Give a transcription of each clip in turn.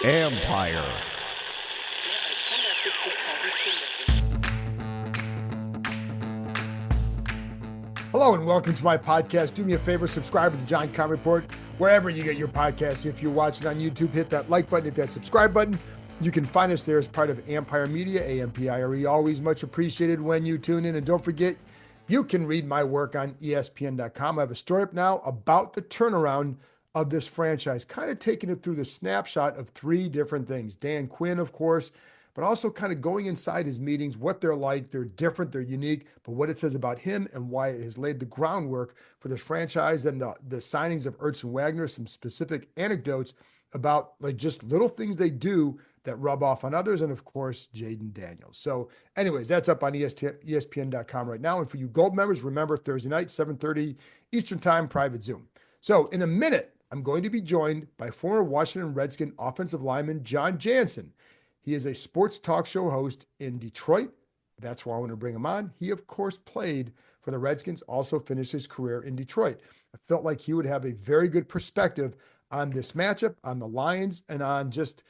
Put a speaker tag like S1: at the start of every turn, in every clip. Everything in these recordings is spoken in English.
S1: Empire.
S2: Hello and welcome to my podcast. Do me a favor, subscribe to the Jon Con Report wherever you get your podcasts. If you're watching on YouTube, hit that like button, hit that subscribe button. You can find us there as part of Empire Media, AMPIRE. Always much appreciated when you tune in. And don't forget, you can read my work on ESPN.com. I have a story up now about the turnaround of this franchise, kind of taking it through the snapshot of three different things. Dan Quinn, of course, but also kind of going inside his meetings, what they're like. They're different, they're unique, but what it says about him and why it has laid the groundwork for this franchise, and the signings of Ertz and Wagner, some specific anecdotes about like just little things they do that rub off on others, and of course, Jaden Daniels. So anyways, that's up on ESPN.com right now. And for you Gold members, remember Thursday night, 7:30 Eastern Time, private Zoom. So in a minute, I'm going to be joined by former Washington Redskin offensive lineman Jon Jansen. He is a sports talk show host in Detroit. That's why I want to bring him on. He, of course, played for the Redskins, also finished his career in Detroit. I felt like he would have a very good perspective on this matchup, on the Lions, and on just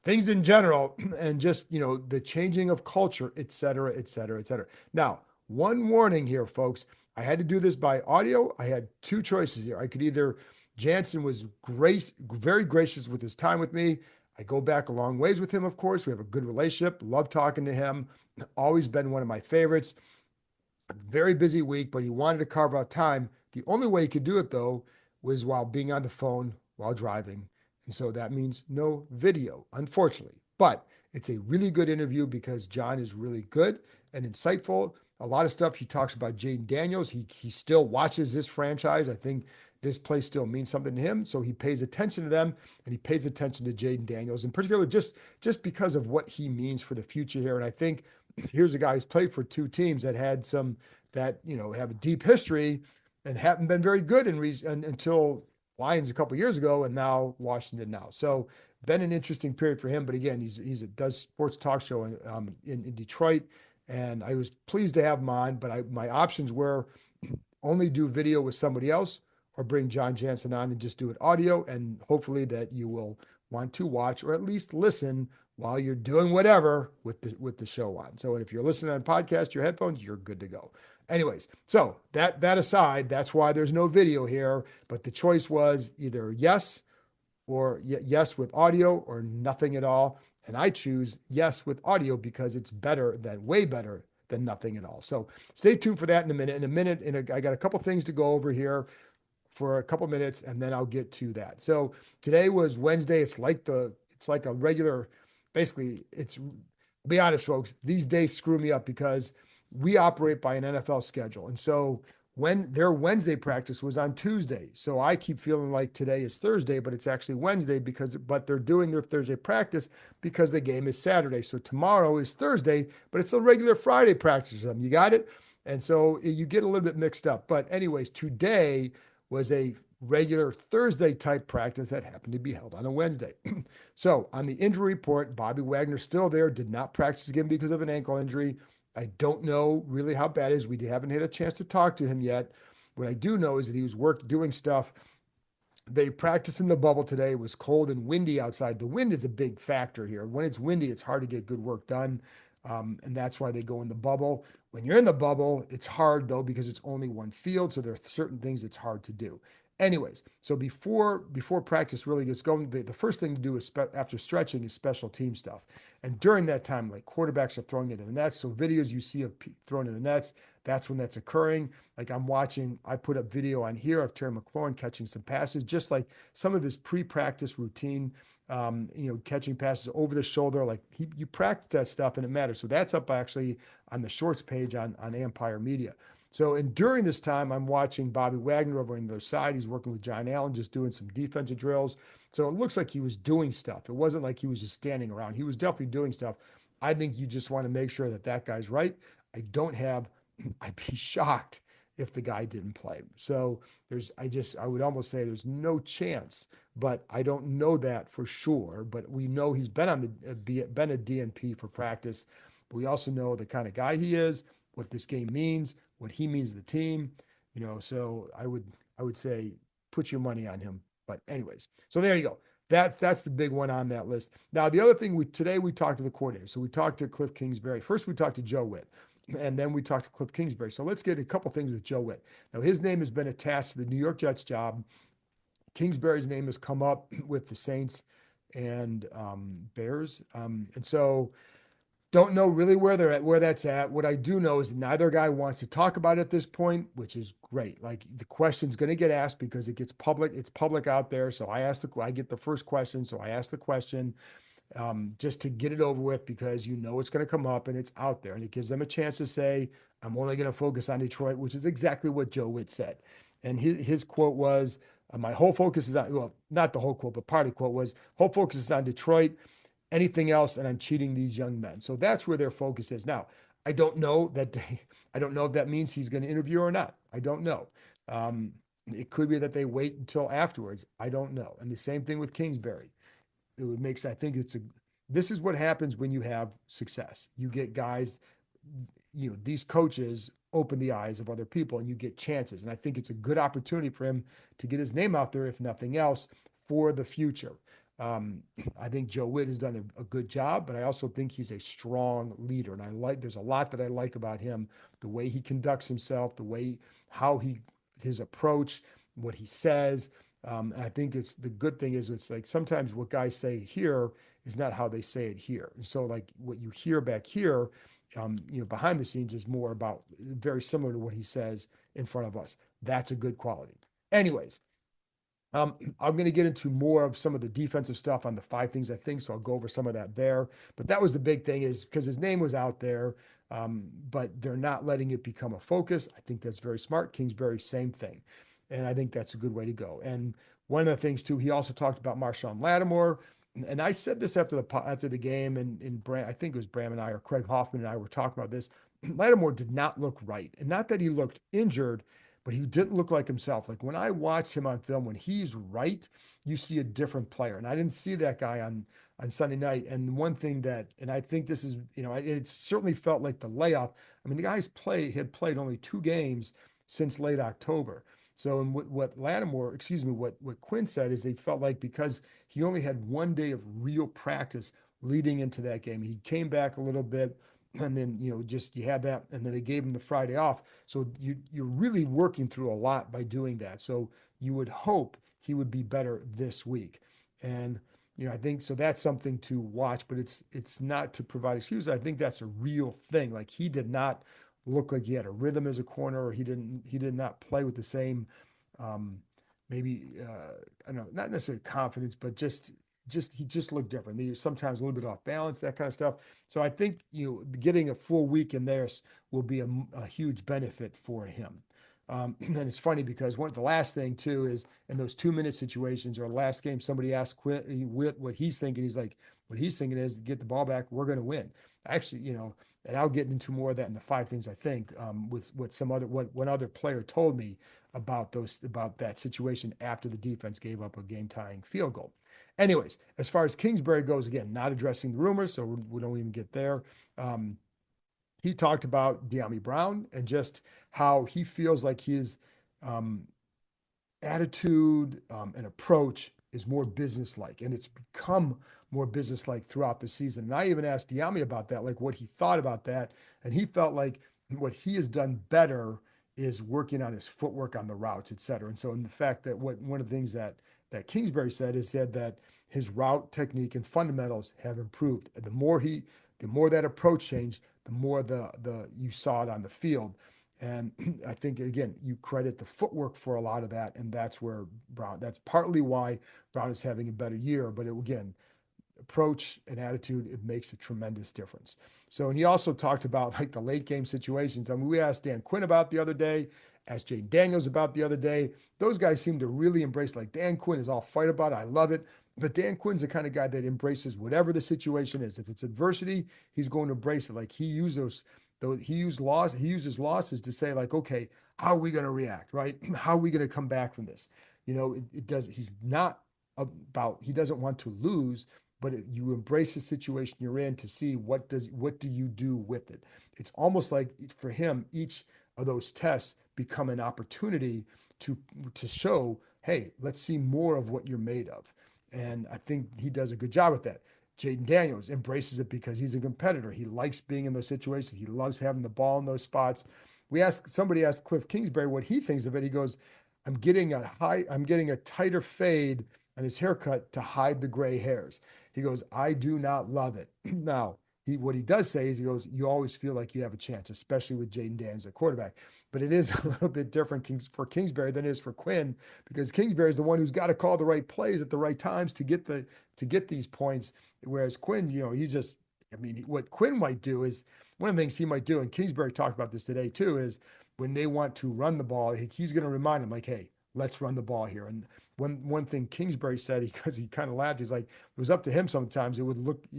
S2: things in general, and just, you know, the changing of culture, et cetera, et cetera, et cetera. Now, one warning here, folks. I had to do this by audio. I had two choices here. I could either, Jansen was very gracious with his time with me. I go back a long ways with him, of course. We have a good relationship. Love talking to him. Always been one of my favorites. A very busy week, but he wanted to carve out time. The only way he could do it, though, was while being on the phone while driving. And so that means no video, unfortunately. But it's a really good interview because Jon is really good and insightful. A lot of stuff he talks about Jaden Daniels. He still watches this franchise. I think this place still means something to him. So he pays attention to them, and he pays attention to Jaden Daniels in particular, just because of what he means for the future here. And I think here's a guy who's played for two teams that had some, that, you know, have a deep history and haven't been very good until Lions a couple years ago, and now Washington now. So been an interesting period for him. But again, does sports talk show in Detroit, and I was pleased to have him on. But my options were only do video with somebody else, or bring Jon Jansen on and just do it audio, and hopefully that you will want to watch or at least listen while you're doing whatever with the show on. So if you're listening on podcast, your headphones, you're good to go. Anyways, so that aside, that's why there's no video here, but the choice was either yes with audio or nothing at all. And I choose yes with audio because it's way better than nothing at all. So stay tuned for that in a minute. I got a couple things to go over here for a couple minutes, and then I'll get to that. So today was Wednesday. It's like a regular, basically, be honest, folks, these days screw me up because we operate by an NFL schedule. And so when their Wednesday practice was on Tuesday, so I keep feeling like today is Thursday, but it's actually Wednesday but they're doing their Thursday practice because the game is Saturday. So tomorrow is Thursday, but it's a regular Friday practice for them. You got it? And so you get a little bit mixed up. But anyways, today was a regular Thursday type practice that happened to be held on a Wednesday. So on the injury report, Bobby Wagner still there, did not practice again because of an ankle injury. I don't know really how bad it is. We haven't had a chance to talk to him yet. What I do know is that he was doing stuff. They practiced in the bubble today. It was cold and windy outside. The wind is a big factor here. When it's windy, it's hard to get good work done. And that's why they go in the bubble. When you're in the bubble, it's hard though, because it's only one field. So there are certain things it's hard to do. Anyways, so before practice really gets going, the first thing to do is after stretching is special team stuff. And during that time, like quarterbacks are throwing into the nets. So videos you see of throwing in the nets, that's when that's occurring. Like I put up video on here of Terry McLaurin catching some passes, just like some of his pre-practice routine, catching passes over the shoulder. Like you practice that stuff and it matters. So that's up actually on the shorts page on Empire Media. So, and during this time, I'm watching Bobby Wagner over on the other side. He's working with John Allen, just doing some defensive drills. So it looks like he was doing stuff. It wasn't like he was just standing around. He was definitely doing stuff. I think you just want to make sure that guy's right. I'd be shocked if the guy didn't play. So I would almost say there's no chance, but I don't know that for sure. But we know he's been a DNP for practice. But we also know the kind of guy he is, what this game means, what he means to the team, so I would say put your money on him But anyways, so there you go. That's the big one on that list. Now, the other thing today we talked to the coordinator. So we talked to Cliff Kingsbury. First, we talked to Joe Witt, and then we talked to Cliff Kingsbury. So let's get a couple things with Joe Witt. Now, his name has been attached to the New York Jets job. Kingsbury's name has come up with the Saints and Bears, and so don't know really where they're at, where that's at. What I do know is neither guy wants to talk about it at this point, which is great. Like the question's going to get asked because it gets public. It's public out there. So I get the first question. So I ask the question just to get it over with because you know it's going to come up and it's out there. And it gives them a chance to say, I'm only going to focus on Detroit, which is exactly what Joe Witt said. And his quote was, my whole focus is on, well, not the whole quote, but part of the quote was, whole focus is on Detroit, anything else, and I'm cheating these young men. So that's where their focus is. Now, I don't know that I don't know if that means he's going to interview or not. I don't know. It could be that they wait until afterwards. I don't know. And the same thing with Kingsbury. It would make, I think this is what happens when you have success. You get guys, these coaches open the eyes of other people and you get chances. And I think it's a good opportunity for him to get his name out there, if nothing else, for the future. I think Joe Witt has done a good job, but I also think he's a strong leader. And there's a lot that I like about him, the way he conducts himself, his approach, what he says. And I think the good thing is it's like sometimes what guys say here is not how they say it here. And so like what you hear back here, behind the scenes is more about very similar to what he says in front of us. That's a good quality. Anyways, I'm going to get into more of some of the defensive stuff on the 5 things I think, so I'll go over some of that there. But that was the big thing is because his name was out there, but they're not letting it become a focus. I think that's very smart. Kingsbury, same thing. And I think that's a good way to go. And one of the things, too, he also talked about Marshawn Lattimore. And I said this after the game, and I think it was Bram and I or Craig Hoffman and I were talking about this. Lattimore did not look right. And not that he looked injured, but he didn't look like himself. Like when I watched him on film, when he's right, you see a different player. And I didn't see that guy on Sunday night. And one thing and I think this is, it certainly felt like the layoff. I mean, the guy's had played only 2 games since late October. So, and what Quinn said is they felt like because he only had 1 day of real practice leading into that game, he came back a little bit, and then just you had that, and then they gave him the Friday off. So you're really working through a lot by doing that. So you would hope he would be better this week, and I think so. That's something to watch, but it's not to provide excuses. I think that's a real thing. Like he did not look like he had a rhythm as a corner, or he did not play with the same, maybe I don't know, not necessarily confidence, but he just looked different. He was sometimes a little bit off balance, that kind of stuff. So I think getting a full week in there will be a huge benefit for him. And it's funny because the last thing too is in those 2-minute situations or last game, somebody asked Witt what he's thinking. He's like, what he's thinking is get the ball back, we're going to win. Actually, and I'll get into more of that in the 5 things I think with what one other player told me about that situation after the defense gave up a game tying field goal. Anyways, as far as Kingsbury goes, again, not addressing the rumors, so we don't even get there. He talked about Dyami Brown and just how he feels like his attitude and approach is more businesslike, and it's become more businesslike throughout the season. And I even asked Dyami about that, like what he thought about that, and he felt like what he has done better is working on his footwork on the routes, et cetera. And so, in the fact that one of the things that Kingsbury said that his route technique and fundamentals have improved. And the more that approach changed, the more you saw it on the field. And I think again, you credit the footwork for a lot of that, and that's partly why Brown is having a better year. But again, approach and attitude, it makes a tremendous difference. So, and he also talked about like the late game situations. I mean, we asked Dan Quinn about the other day, asked Jane Daniels about the other day. Those guys seem to really embrace, like Dan Quinn is all fight about it. I love it. But Dan Quinn's the kind of guy that embraces whatever the situation is. If it's adversity, he's going to embrace it. Like he uses losses to say like, okay, how are we going to react? Right? How are we going to come back from this? He doesn't want to lose, but you embrace the situation you're in to see what do you do with it. It's almost like for him, each of those tests become an opportunity to show hey, let's see more of what you're made of. And I think he does a good job with that. Jaden Daniels embraces it because he's a competitor. He likes being in those situations. He loves having the ball in those spots. Somebody asked Cliff Kingsbury what he thinks of it. He goes, I'm getting a tighter fade on his haircut to hide the gray hairs. He goes, I do not love it. Now, what he does say is he goes, you always feel like you have a chance, especially with Jaden Daniels at quarterback. But it is a little bit different for Kingsbury than it is for Quinn, because Kingsbury is the one who's got to call the right plays at the right times to get these points. Whereas Quinn, what Quinn might do is one of the things he might do, and Kingsbury talked about this today too, is when they want to run the ball, he's going to remind them like, hey, let's run the ball here. And one thing Kingsbury said, because he kind of laughed, he's like, it was up to him sometimes. You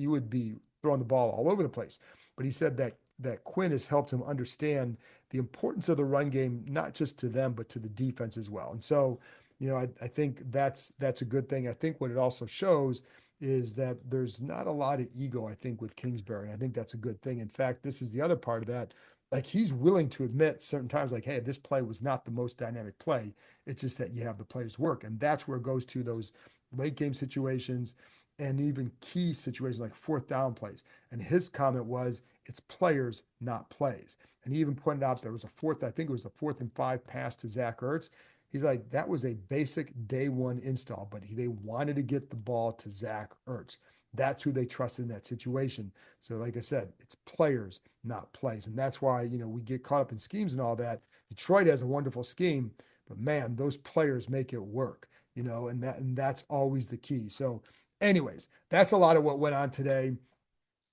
S2: would be throwing the ball all over the place. But he said that Quinn has helped him understand the importance of the run game, not just to them, but to the defense as well. And so, I think that's a good thing. I think what it also shows is that there's not a lot of ego, I think, with Kingsbury. And I think that's a good thing. In fact, this is the other part of that. Like, he's willing to admit certain times, like, hey, this play was not the most dynamic play. It's just that you have the players work. And that's where it goes to those late game situations and even key situations like fourth down plays. And his comment was, it's players, not plays. And he even pointed out there was I think it was a 4th and 5 pass to Zach Ertz. He's like, that was a basic day one install, but they wanted to get the ball to Zach Ertz. That's who they trusted in that situation. So like I said, it's players, not plays. And that's why, we get caught up in schemes and all that. Detroit has a wonderful scheme, but man, those players make it work, and that's always the key. So anyways, that's a lot of what went on today.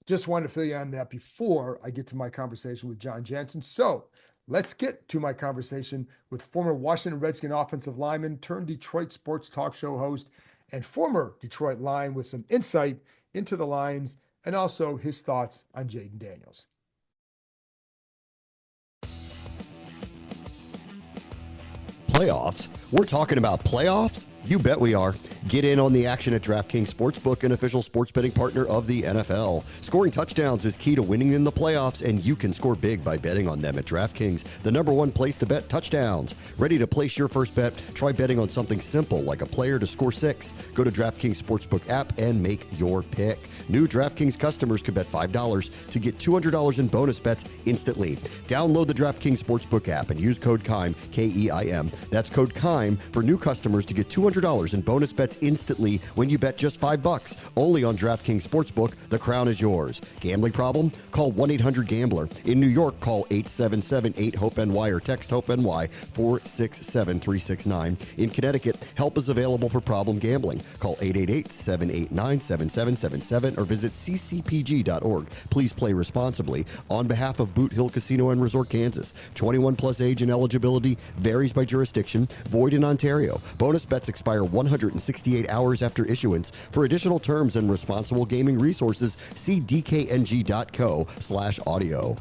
S2: Just wanted to fill you on that before I get to my conversation with Jon Jansen. So let's get to my conversation with former Washington Redskin offensive lineman turned Detroit sports talk show host and former Detroit Lion with some insight into the Lions and also his thoughts on Jaden Daniels.
S1: Playoffs? We're talking about playoffs? You bet we are. Get in on the action at DraftKings Sportsbook, an official sports betting partner of the NFL. Scoring touchdowns is key to winning in the playoffs, and you can score big by betting on them at DraftKings, the #1 place to bet touchdowns. Ready to place your first bet? Try betting on something simple like a player to score 6. Go to DraftKings Sportsbook app and make your pick. New DraftKings customers can bet $5 to get $200 in bonus bets instantly. Download the DraftKings Sportsbook app and use code KEIM, K-E-I-M. That's code KEIM for new customers to get $200 in bonus bets instantly when you bet just $5. Only on DraftKings Sportsbook. The crown is yours. Gambling problem? Call 1-800-GAMBLER. In New York, call 877-8-HOPE-NY or text HOPE-NY 467-369. In Connecticut, help is available for problem gambling. Call 888-789-7777 or visit ccpg.org. Please play responsibly. On behalf of Boot Hill Casino and Resort, Kansas, 21 plus age and eligibility varies by jurisdiction. Void in Ontario. Bonus bets expire 168 hours after issuance. For additional terms and responsible gaming resources, see dkng.co/audio.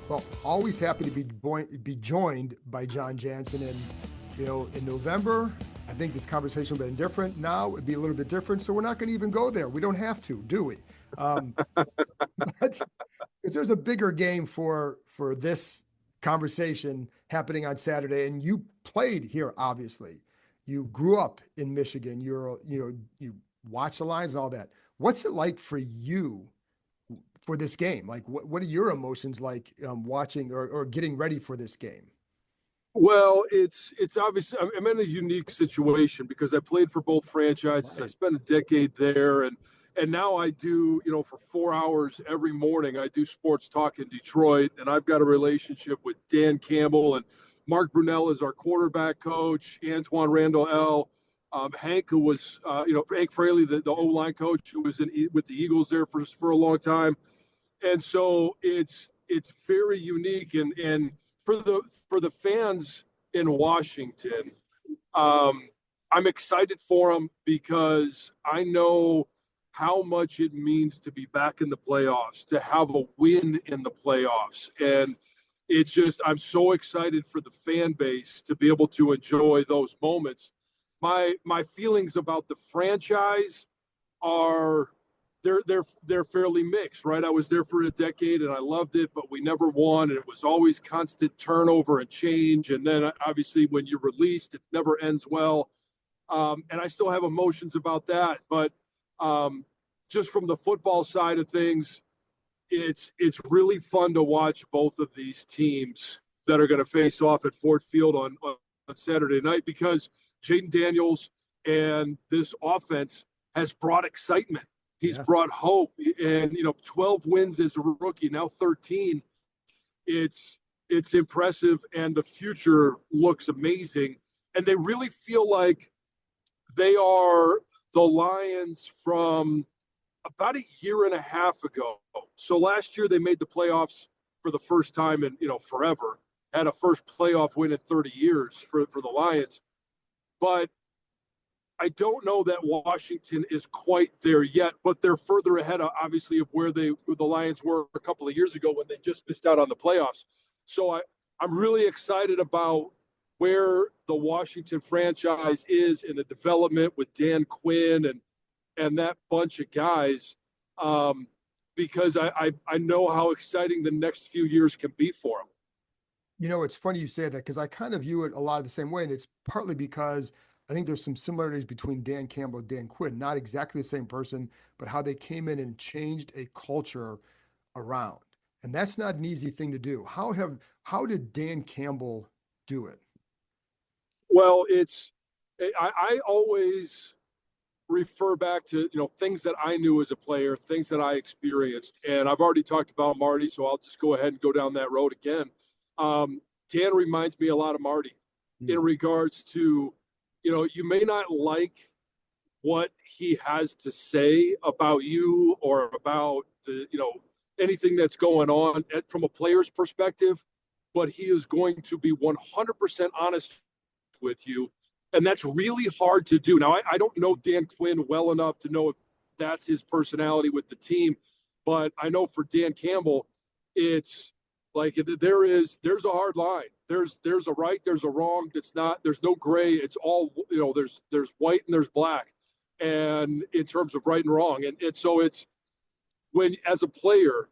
S2: Well, always happy to be joined by Jon Jansen. And, in November, I think this conversation would have been different. Now it'd be a little bit different. So we're not going to even go there. We don't have to, do we? Because there's a bigger game for this conversation happening on Saturday. And you played here, obviously. You grew up in Michigan. You watch the Lions and all that. What's it like for you for this game? Like, what are your emotions like watching or getting ready for this game?
S3: Well, it's obviously I'm in a unique situation because I played for both franchises. Right. I spent a decade there, and now I do, for 4 hours every morning, I do sports talk in Detroit, and I've got a relationship with Dan Campbell, and Mark Brunell is our quarterback coach, Antoine Randall L. Hank, who was, Hank Fraley, the O-line coach, who was with the Eagles there for a long time. And so it's very unique. And for the fans in Washington, I'm excited for them because I know how much it means to be back in the playoffs, to have a win in the playoffs. And it's just, I'm so excited for the fan base to be able to enjoy those moments. My feelings about the franchise are they're fairly mixed, right? I was there for a decade and I loved it, but we never won, and it was always constant turnover and change. And then obviously when you're released, it never ends well. And I still have emotions about that, but just from the football side of things, it's really fun to watch both of these teams that are going to face off at Ford Field on Saturday night, because Jaden Daniels and this offense has brought excitement. He's brought hope, and 12 wins as a rookie, now 13. It's impressive, and the future looks amazing. And they really feel like they are the Lions from about a year and a half ago. So last year they made the playoffs for the first time in forever. Had a first playoff win in 30 years for the Lions, but I don't know that Washington is quite there yet, but they're further ahead, obviously, of where the Lions were a couple of years ago when they just missed out on the playoffs. So I'm really excited about where the Washington franchise is in the development with Dan Quinn and that bunch of guys, because I know how exciting the next few years can be for them.
S2: It's funny you say that, because I kind of view it a lot of the same way, and it's partly because I think there's some similarities between Dan Campbell and Dan Quinn, not exactly the same person, but how they came in and changed a culture around. And that's not an easy thing to do. How did Dan Campbell do it?
S3: Well, I always refer back to, things that I knew as a player, things that I experienced. And I've already talked about Marty, so I'll just go ahead and go down that road again. Dan reminds me a lot of Marty in regards to, you may not like what he has to say about you or about anything that's going on from a player's perspective, but he is going to be 100% honest with you. And that's really hard to do. Now, I don't know Dan Quinn well enough to know if that's his personality with the team, but I know for Dan Campbell, it's like there's a hard line. There's a right, there's a wrong. There's no gray. It's all, there's white and there's black. And in terms of right and wrong. And so it's when, as a player,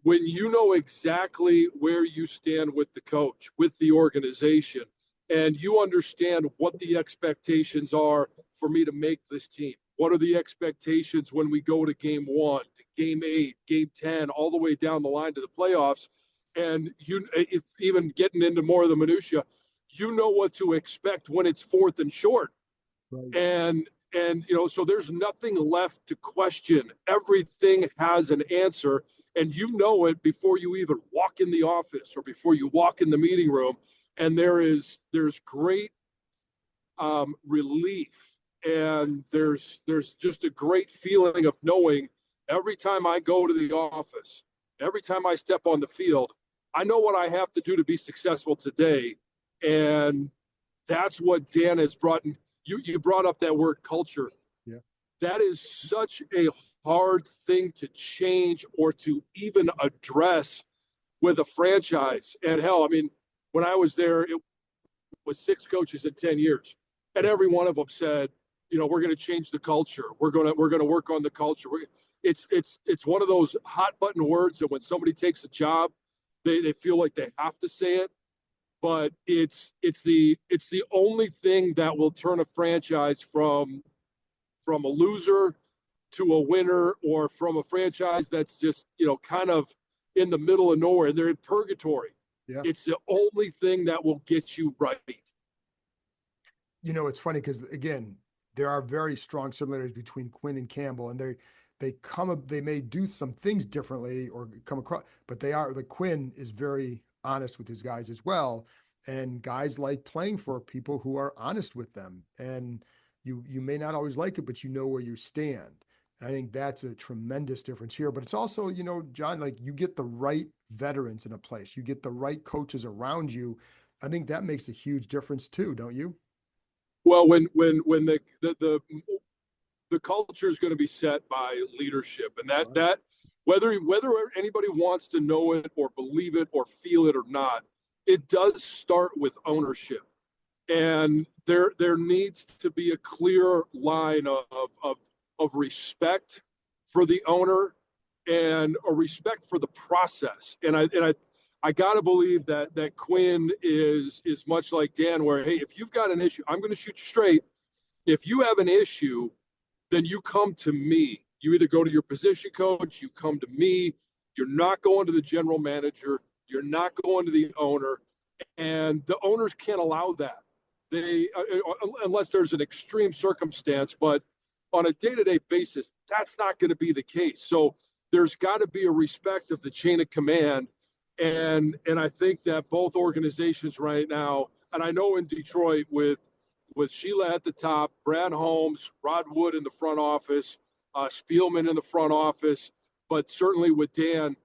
S3: when you know exactly where you stand with the coach, with the organization, and you understand what the expectations are for me to make this team. What are the expectations when we go to game 1, to game 8, game 10, all the way down the line to the playoffs? And if even getting into more of the minutia, what to expect when it's 4th and short. Right. And so there's nothing left to question. Everything has an answer, and it before you even walk in the office or before you walk in the meeting room. And there's great relief, and there's just a great feeling of knowing every time I go to the office, every time I step on the field, I know what I have to do to be successful today. And that's what Dan has brought in. You brought up that word culture. Yeah. That is such a hard thing to change or to even address with a franchise. And hell, I mean, when I was there, it was 6 coaches in 10 years. And every one of them said, we're going to change the culture. We're going to work on the culture. It's one of those hot button words that when somebody takes a job, they feel like they have to say it. But it's the only thing that will turn a franchise from a loser to a winner, or from a franchise that's just, kind of in the middle of nowhere. They're in purgatory. Yeah. It's the only thing that will get you right.
S2: It's funny because, again, there are very strong similarities between Quinn and Campbell, and they may do some things differently or come across, but Quinn is very honest with his guys as well. And guys like playing for people who are honest with them. And you may not always like it, but you know where you stand. And I think that's a tremendous difference here. But it's also, John, like, you get the right veterans in a place, you get the right coaches around you. I think that makes a huge difference too, don't you?
S3: Well, when the culture is going to be set by leadership, and that whether anybody wants to know it or believe it or feel it or not, it does start with ownership. And there needs to be a clear line of respect for the owner and a respect for the process. And I gotta believe that Quinn is much like Dan, where, hey, if you've got an issue, I'm going to shoot you straight. If you have an issue, then you come to me. You either go to your position coach, you come to me. You're not going to the general manager. You're not going to the owner, and the owners can't allow that. They unless there's an extreme circumstance, but on a day-to-day basis, that's not going to be the case. So there's got to be a respect of the chain of command, and I think that both organizations right now, and I know in Detroit with Sheila at the top, Brad Holmes, Rod Wood in the front office, Spielman in the front office, but certainly with Dan,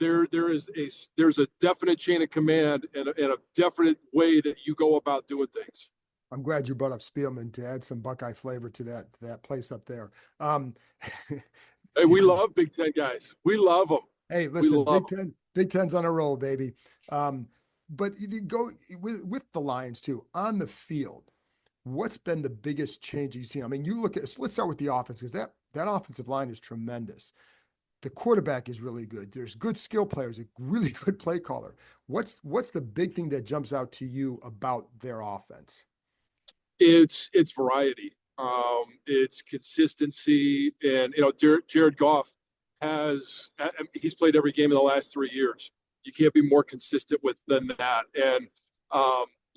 S3: there's a definite chain of command and a definite way that you go about doing things.
S2: I'm glad you brought up Spielman to add some Buckeye flavor to that place up there.
S3: Hey, we love Big Ten guys. We love them.
S2: Hey, listen, Big Ten's on a roll, baby. But you go with the Lions too on the field. What's been the biggest change you've seen? I mean, you look at, let's start with the offense, because that offensive line is tremendous. The quarterback is really good. There's good skill players, a really good play caller. What's the big thing that jumps out to you about their offense?
S3: It's variety. It's consistency, and Jared Goff he's played every game in the last 3 years. You can't be more consistent than that. And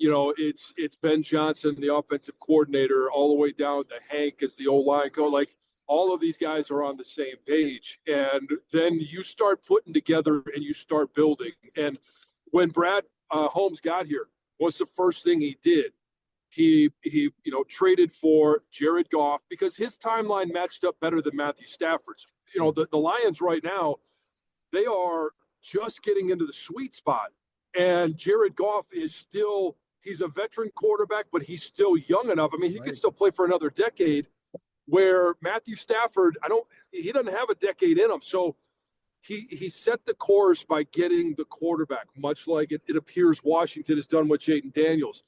S3: it's Ben Johnson, the offensive coordinator, all the way down to Hank as the O-line coach. Like, all of these guys are on the same page. And then you start putting together and you start building. And when Brad Holmes got here, what's the first thing he did? He traded for Jared Goff because his timeline matched up better than Matthew Stafford's. The Lions right now, they are just getting into the sweet spot. And Jared Goff he's a veteran quarterback, but he's still young enough. I mean, he could still play for another decade, where Matthew Stafford, he doesn't have a decade in him. So he set the course by getting the quarterback, much like it appears Washington has done with Jayden Daniels.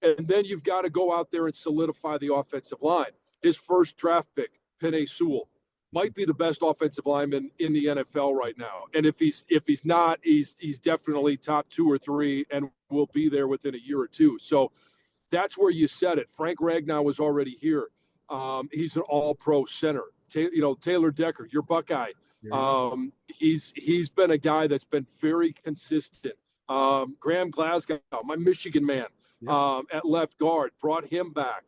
S3: And then you've got to go out there and solidify the offensive line. His first draft pick, Penei Sewell, might be the best offensive lineman in the NFL right now. And if he's not, he's definitely top 2 or 3 and will be there within a year or two. So that's where you set it. Frank Ragnow was already here. He's an all-pro center. Taylor Decker, your Buckeye. He's been a guy that's been very consistent. Graham Glasgow, my Michigan man, at left guard, brought him back.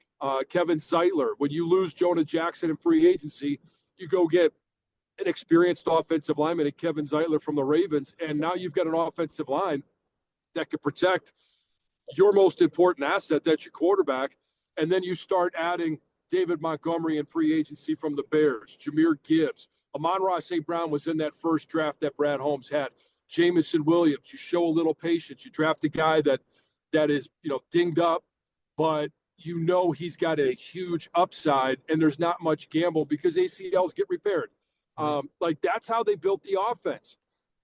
S3: Kevin Zeitler, when you lose Jonah Jackson in free agency, you go get an experienced offensive lineman at Kevin Zeitler from the Ravens, and now you've got an offensive line that could protect your most important asset, that's your quarterback. And then you start adding David Montgomery in free agency from the Bears, Jahmyr Gibbs. Amon-Ra St. Brown was in that first draft that Brad Holmes had. Jamison Williams, you show a little patience. You draft a guy that is, dinged up, but he's got a huge upside, and there's not much gamble because ACLs get repaired. That's how they built the offense.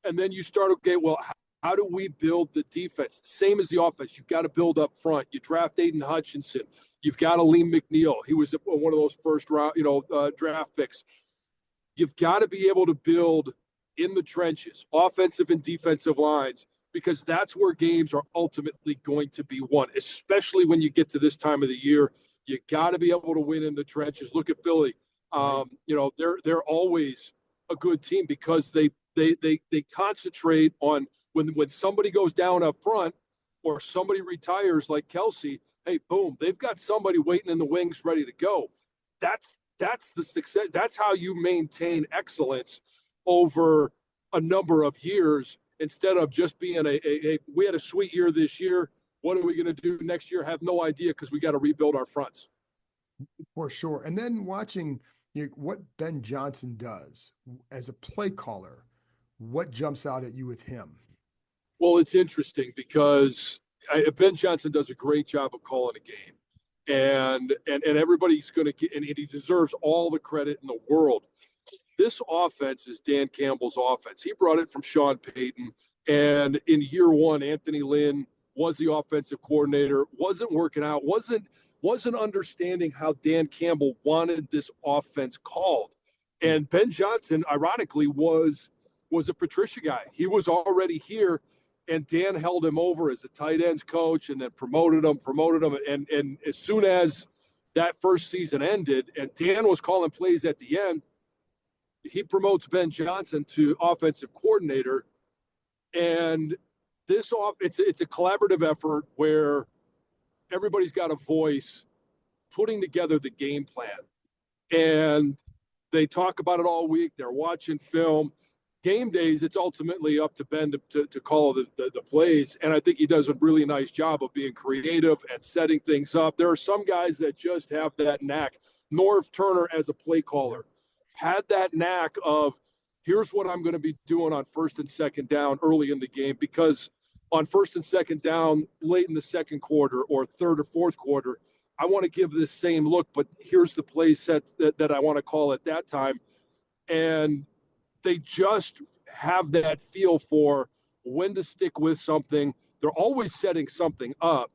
S3: And then you start, okay, well, how do we build the defense? Same as the offense. You've got to build up front. You draft Aiden Hutchinson. You've got Aleem McNeil. He was one of those first round, draft picks. You've got to be able to build in the trenches, offensive and defensive lines, because that's where games are ultimately going to be won, especially when you get to this time of the year. You got to be able to win in the trenches. Look at Philly. They're always a good team because they concentrate on when somebody goes down up front or somebody retires like Kelsey, hey, boom, they've got somebody waiting in the wings ready to go. That's the success. That's how you maintain excellence over a number of years, instead of just being we had a sweet year this year. What are we going to do next year? Have no idea, because we got to rebuild our fronts.
S2: For sure. And then watching what Ben Johnson does as a play caller, what jumps out at you with him?
S3: Well, it's interesting because Ben Johnson does a great job of calling a game, and everybody's going to get, and he deserves all the credit in the world. This offense is Dan Campbell's offense. He brought it from Sean Payton, and in year one, Anthony Lynn was the offensive coordinator, wasn't working out, wasn't understanding how Dan Campbell wanted this offense called. And Ben Johnson, ironically, was a Patricia guy. He was already here, and Dan held him over as a tight ends coach, and then promoted him. And as soon as that first season ended, and Dan was calling plays at the end, he promotes Ben Johnson to offensive coordinator. And it's a collaborative effort where everybody's got a voice putting together the game plan. And they talk about it all week. They're watching film. Game days, it's ultimately up to Ben to call the plays. And I think he does a really nice job of being creative and setting things up. There are some guys that just have that knack. Norv Turner, as a play caller, had that knack of, here's what I'm going to be doing on first and second down early in the game, because on first and second down, late in the second quarter or third or fourth quarter, I want to give this same look, but here's the play set that I want to call at that time. And they just have that feel for when to stick with something. They're always setting something up,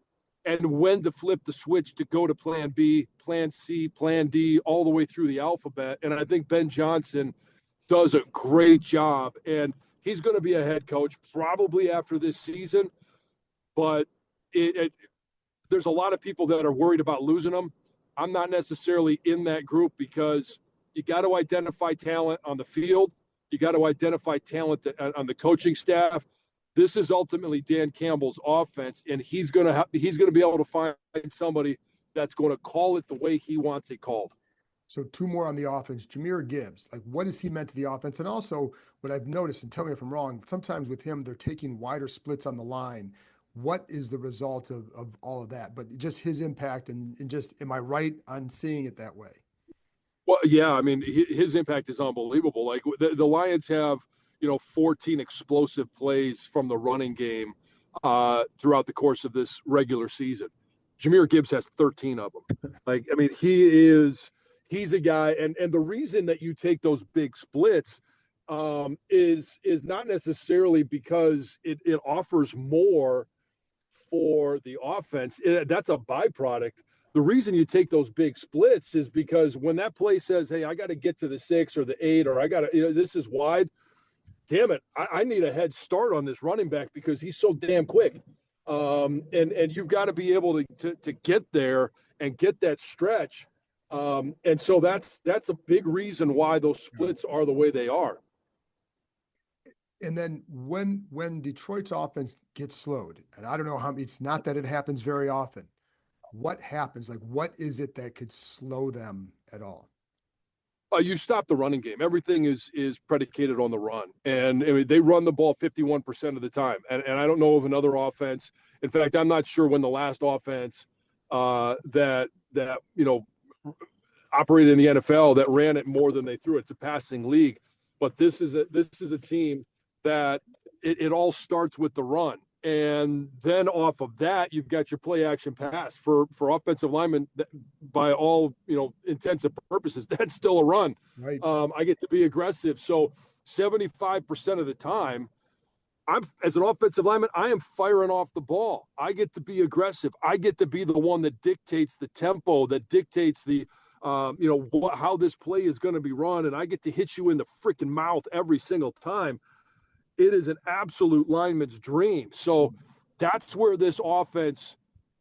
S3: and when to flip the switch to go to plan B, plan C, plan D, all the way through the alphabet. And I think Ben Johnson does a great job, and he's going to be a head coach probably after this season, but there's a lot of people that are worried about losing him. I'm not necessarily in that group, because you got to identify talent on the field. You got to identify talent on the coaching staff. This is ultimately Dan Campbell's offense, and he's going to be able to find somebody that's going to call it the way he wants it called.
S2: So two more on the offense. Jahmyr Gibbs, like, what has he meant to the offense? And also what I've noticed, and tell me if I'm wrong, sometimes with him, they're taking wider splits on the line. What is the result of all of that? But just his impact, and just, am I right on seeing it that way?
S3: Well, yeah, I mean, his impact is unbelievable. Like, the Lions have, 14 explosive plays from the running game throughout the course of this regular season. Jahmyr Gibbs has 13 of them. Like, I mean, he's a guy, and the reason that you take those big splits is not necessarily because it offers more for the offense. That's a byproduct. The reason you take those big splits is because when that play says, hey, I got to get to the 6 or the 8, or I got to, this is wide, damn it, I need a head start on this running back because he's so damn quick. And you've got to be able to get there and get that stretch. And so that's a big reason why those splits are the way they are.
S2: And then when Detroit's offense gets slowed, and I don't know how, it's not that it happens very often, what happens? Like, what is it that could slow them at all?
S3: You stop the running game. Everything is predicated on the run. And I mean, they run the ball 51% of the time. And I don't know of another offense. In fact, I'm not sure when the last offense that operated in the NFL that ran it more than they threw it. It's a passing league. But this is a team that it all starts with the run. And then off of that, you've got your play action pass for offensive linemen. By all intents and purposes, that's still a run.
S2: Right.
S3: I get to be aggressive. So 75% of the time, as an offensive lineman, I am firing off the ball. I get to be aggressive. I get to be the one that dictates the tempo, that dictates the how this play is going to be run, and I get to hit you in the freaking mouth every single time. It is an absolute lineman's dream. So that's where this offense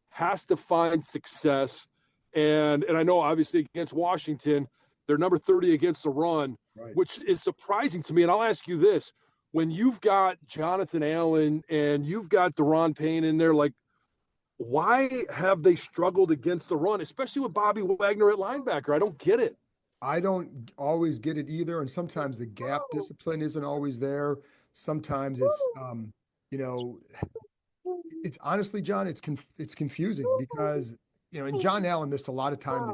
S3: has to find success. And I know, obviously, against Washington, they're number 30 against the run,
S2: Right.
S3: which is surprising to me. And I'll ask you this. When you've got Jonathan Allen and you've got Deron Payne in there, like, why have they struggled against the run, especially with Bobby Wagner at linebacker? I don't get it.
S2: I don't always get it either. And sometimes the gap discipline isn't always there. Sometimes it's, it's honestly, John, it's confusing because, and John Allen missed a lot of time.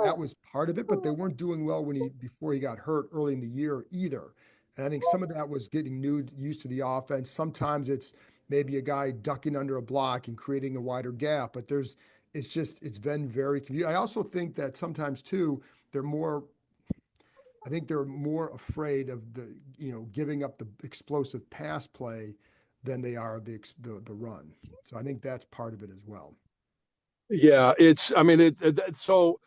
S2: That was part of it, but they weren't doing well before he got hurt early in the year either. And I think some of that was getting used to the offense. Sometimes it's maybe a guy ducking under a block and creating a wider gap, but it's been very confusing. I also think that sometimes too, they're more afraid of giving up the explosive pass play than they are the run. So I think that's part of it as well.
S3: Yeah, so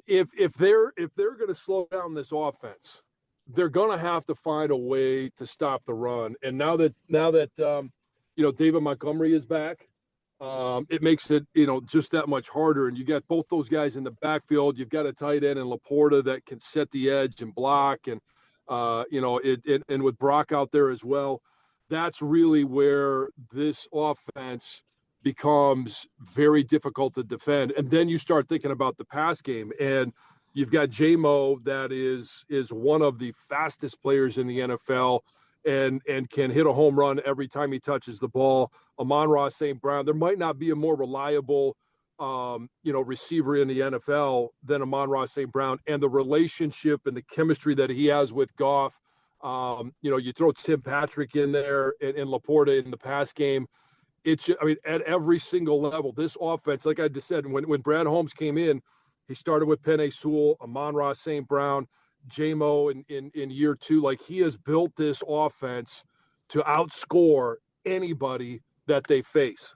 S3: if they're going to slow down this offense, they're going to have to find a way to stop the run. And now that David Montgomery is back, it makes it just that much harder. And you got both those guys in the backfield. You've got a tight end in Laporta that can set the edge and block, and and with Brock out there as well. That's really where this offense becomes very difficult to defend. And then you start thinking about the pass game, and you've got J-Mo that is one of the fastest players in the NFL and can hit a home run every time he touches the ball. Amon-Ra St. Brown, there might not be a more reliable receiver in the NFL than Amon-Ra St. Brown, and the relationship and the chemistry that he has with Goff. You throw Tim Patrick in there and Laporta in the pass game. At every single level, this offense, like I just said, when Brad Holmes came in, he started with Penei Sewell, Amon-Ra St. Brown, J-Mo in year two. Like, he has built this offense to outscore anybody that they face.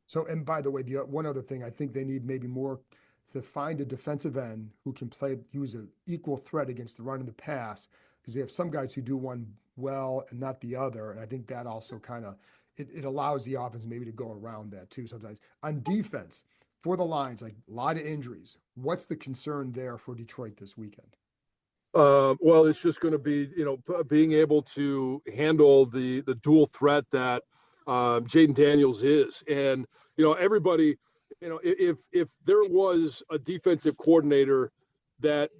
S2: So, and by the way, the one other thing, I think they need maybe more to find a defensive end who can use an equal threat against the run and the pass, because they have some guys who do one well and not the other. And I think that also kind of, it allows the offense maybe to go around that too sometimes. On defense, for the Lions, like a lot of injuries, what's the concern there for Detroit this weekend?
S3: Well, it's just going to be, being able to handle the dual threat that Jaden Daniels is. And, everybody, if there was a defensive coordinator that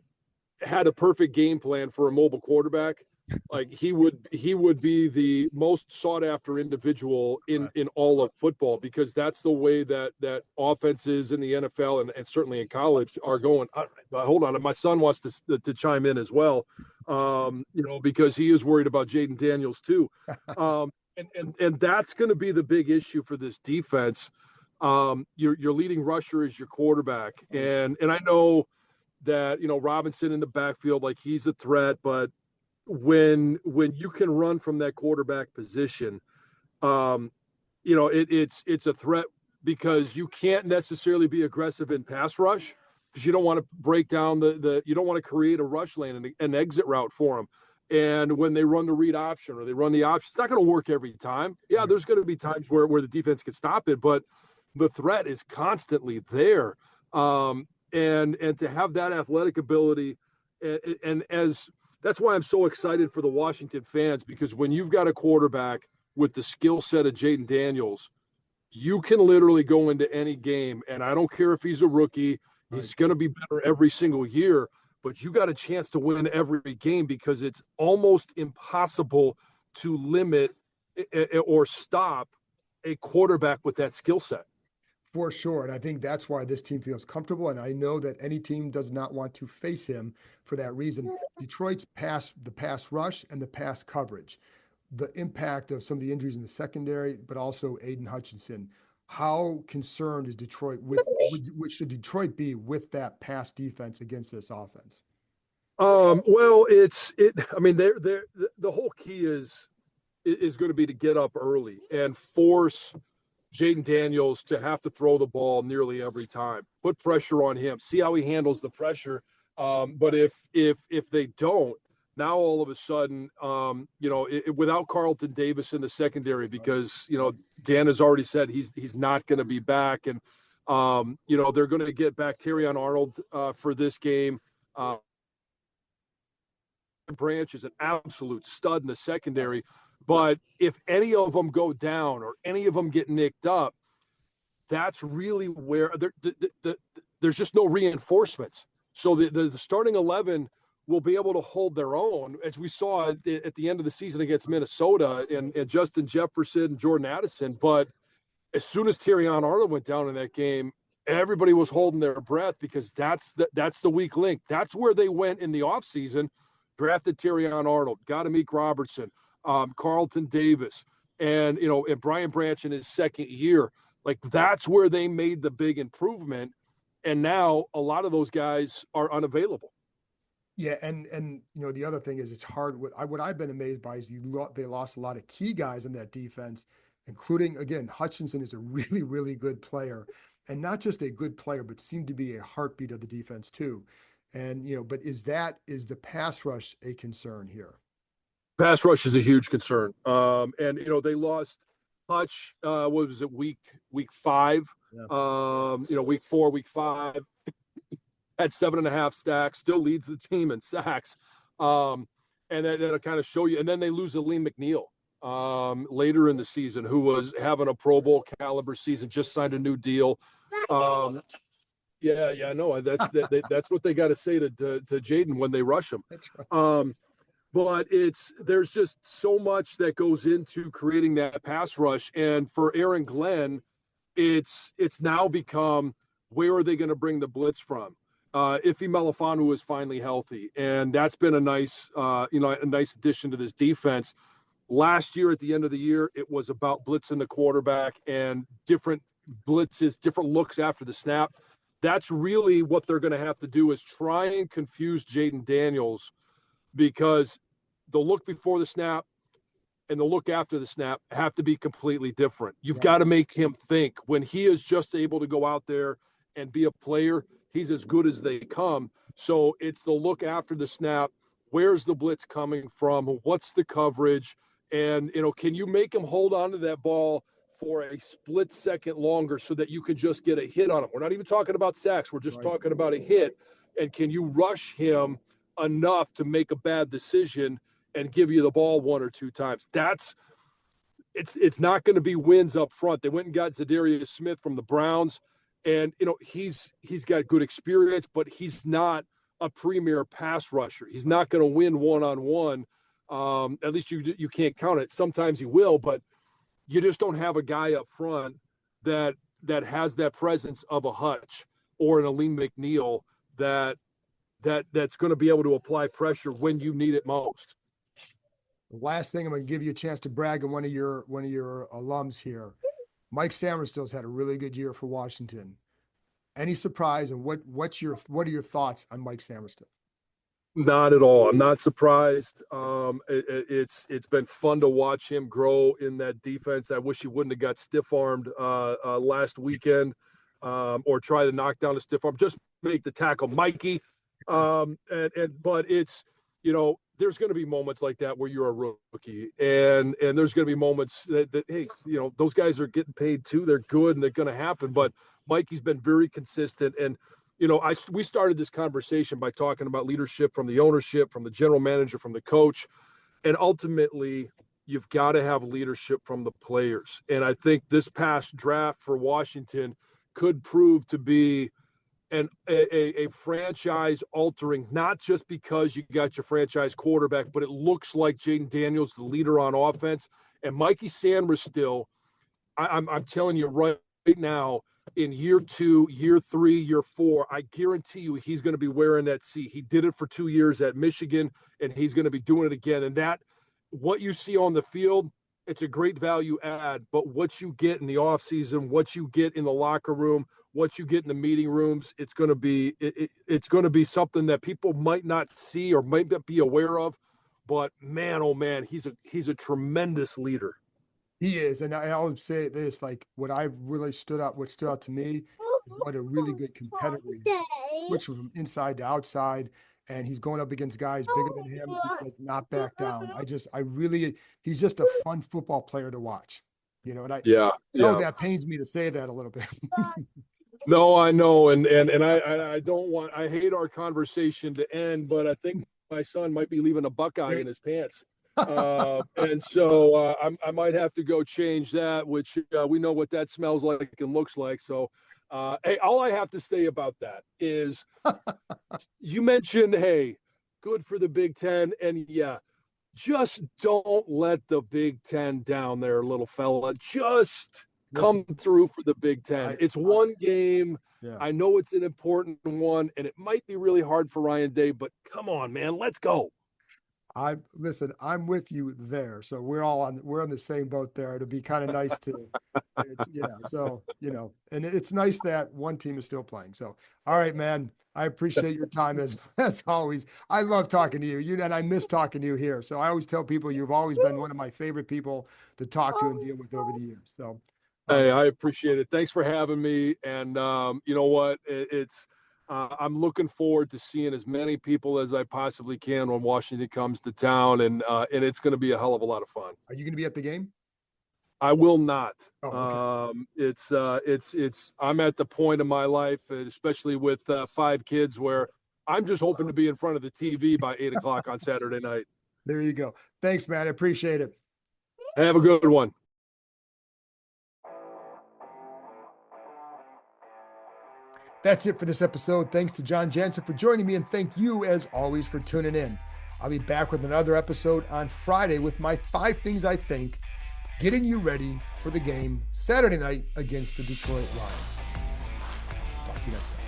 S3: had a perfect game plan for a mobile quarterback, like he would be the most sought after individual in all of football, because that's the way that offenses in the NFL and certainly and are going. Hold on, my son wants to chime in as well, because he is worried about Jaden Daniels too, and that's going to be the big issue for this defense. Your leading rusher is your quarterback, and I know that Robinson in the backfield, like, he's a threat, but when you can run from that quarterback position, it's a threat, because you can't necessarily be aggressive in pass rush, because you don't want to break down you don't want to create a rush lane and an exit route for them. And when they run the read option or they run the option, it's not going to work every time. Yeah, there's going to be times where the defense can stop it, but the threat is constantly there. And to have that athletic ability, and as that's why I'm so excited for the Washington fans, because when you've got a quarterback with the skill set of Jaden Daniels, you can literally go into any game, and I don't care if he's a rookie, he's going to be better every single year, but you got a chance to win every game, because it's almost impossible to limit or stop a quarterback with that skill set.
S2: For sure. And I think that's why this team feels comfortable. And I know that any team does not want to face him for that reason. Detroit's the pass rush and the pass coverage, the impact of some of the injuries in the secondary, but also Aiden Hutchinson. How concerned is Detroit which should Detroit be with that pass defense against this offense?
S3: Well, the whole key is going to be to get up early and force Jaden Daniels to have to throw the ball nearly every time. Put pressure on him. See how he handles the pressure. But if they don't, now all of a sudden, without Carlton Davis in the secondary, because Dan has already said he's not going to be back, and they're going to get back Terrion Arnold for this game. Branch is an absolute stud in the secondary. Yes. But if any of them go down or any of them get nicked up, that's really where there's just no reinforcements. So the starting 11 will be able to hold their own, as we saw at the end of the season against Minnesota and Justin Jefferson and Jordan Addison. But as soon as Terrion Arnold went down in that game, everybody was holding their breath, because that's the weak link. That's where they went in the offseason, drafted Terrion Arnold, got Amik Robertson, Carlton Davis, and Brian Branch in his second year. Like, that's where they made the big improvement, and now a lot of those guys are unavailable.
S2: Yeah, and the other thing is, it's hard. What I've been amazed by is they lost a lot of key guys in that defense, including, again, Hutchinson is a really, really good player, and not just a good player, but seemed to be a heartbeat of the defense too. And, but is the pass rush a concern here?
S3: Pass rush is a huge concern. And they lost Hutch. What was it? Week 5.
S2: Yeah.
S3: Week 4, week 5 had 7.5 sacks. Still leads the team in sacks. And that'll kind of show you. And then they lose Aleem McNeil later in the season, who was having a Pro Bowl caliber season, just signed a new deal. Yeah, no, that's what they got to say to Jaden when they rush him.
S2: That's right.
S3: But there's just so much that goes into creating that pass rush. And for Aaron Glenn, it's now become, where are they going to bring the blitz from? Ife Melifanu is finally healthy, and that's been a nice addition to this defense. Last year, at the end of the year, it was about blitzing the quarterback and different blitzes, different looks after the snap. That's really what they're going to have to do, is try and confuse Jaden Daniels, because the look before the snap and the look after the snap have to be completely different. You've got to make him think. When he is just able to go out there and be a player, he's as good as they come. So it's the look after the snap. Where's the blitz coming from? What's the coverage? And, can you make him hold on to that ball for a split second longer so that you can just get a hit on him? We're not even talking about sacks. We're just talking about a hit. And can you rush him enough to make a bad decision and give you the ball 1 or 2 times? It's not going to be wins up front. They went and got Zadarius Smith from the Browns, and he's got good experience, but he's not a premier pass rusher. He's not going to win one-on-one. At least you can't count it. Sometimes he will, but you just don't have a guy up front that has that presence of a Hutch or an Aleem McNeil that's going to be able to apply pressure when you need it most.
S2: The last thing, I'm going to give you a chance to brag on one of your alums here. Mike Samerstill's had a really good year for Washington. Any surprise, and what are your thoughts on Mike Samerstill?
S3: Not at all. I'm not surprised. It's been fun to watch him grow in that defense. I wish he wouldn't have got stiff-armed last weekend, or try to knock down a stiff arm. Just make the tackle, Mikey. But it's, there's going to be moments like that where you're a rookie, and there's going to be moments that hey, those guys are getting paid too. They're good and they're going to happen. But Mikey's been very consistent. And, we started this conversation by talking about leadership from the ownership, from the general manager, from the coach. And ultimately, you've got to have leadership from the players. And I think this past draft for Washington could prove to be a franchise altering, not just because you got your franchise quarterback, but it looks like Jaden Daniels, the leader on offense, and Mikey Samerstill. I'm telling you right now, in year 2, year 3, year 4, I guarantee you he's going to be wearing that C. He did it for 2 years at Michigan, and he's going to be doing it again. And that, what you see on the field, it's a great value add, but what you get in the offseason, what you get in the locker room, what you get in the meeting rooms, it's going to be something that people might not see or might not be aware of. But man, oh man, he's a tremendous leader.
S2: He is, and I always say this: like, what stood out to me is what a really good competitor he is. Switch from inside to outside, and he's going up against guys bigger than him. He does not back down. He's just a fun football player to watch. And I know that pains me to say that a little bit.
S3: No, I know, and I don't want. I hate our conversation to end, but I think my son might be leaving a Buckeye in his pants, and so I might have to go change that. Which we know what that smells like and looks like. So, hey, all I have to say about that is, you mentioned, hey, good for the Big Ten, and yeah, just don't let the Big Ten down there, little fella. Just come through for the Big Ten. It's one game.
S2: Yeah.
S3: I know it's an important one, and it might be really hard for Ryan Day, but come on, man, let's go.
S2: Listen, I'm with you there. So we're on the same boat there. It'd be kind of nice to, so, and it's nice that one team is still playing. So, all right, man, I appreciate your time as always. I love talking to you, and I miss talking to you here. So I always tell people you've always been one of my favorite people to talk to and deal with over the years. So
S3: Hey, I appreciate it. Thanks for having me. And you know what? I'm looking forward to seeing as many people as I possibly can when Washington comes to town, and it's going to be a hell of a lot of fun.
S2: Are you going to be at the game?
S3: I will not.
S2: Oh,
S3: okay. I'm at the point of my life, especially with 5 kids, where I'm just hoping to be in front of the TV by 8 o'clock on Saturday night.
S2: There you go. Thanks, man. I appreciate it.
S3: Have a good one.
S2: That's it for this episode. Thanks to Jon Jansen for joining me, and thank you, as always, for tuning in. I'll be back with another episode on Friday with my 5 things I think getting you ready for the game Saturday night against the Detroit Lions. Talk to you next time.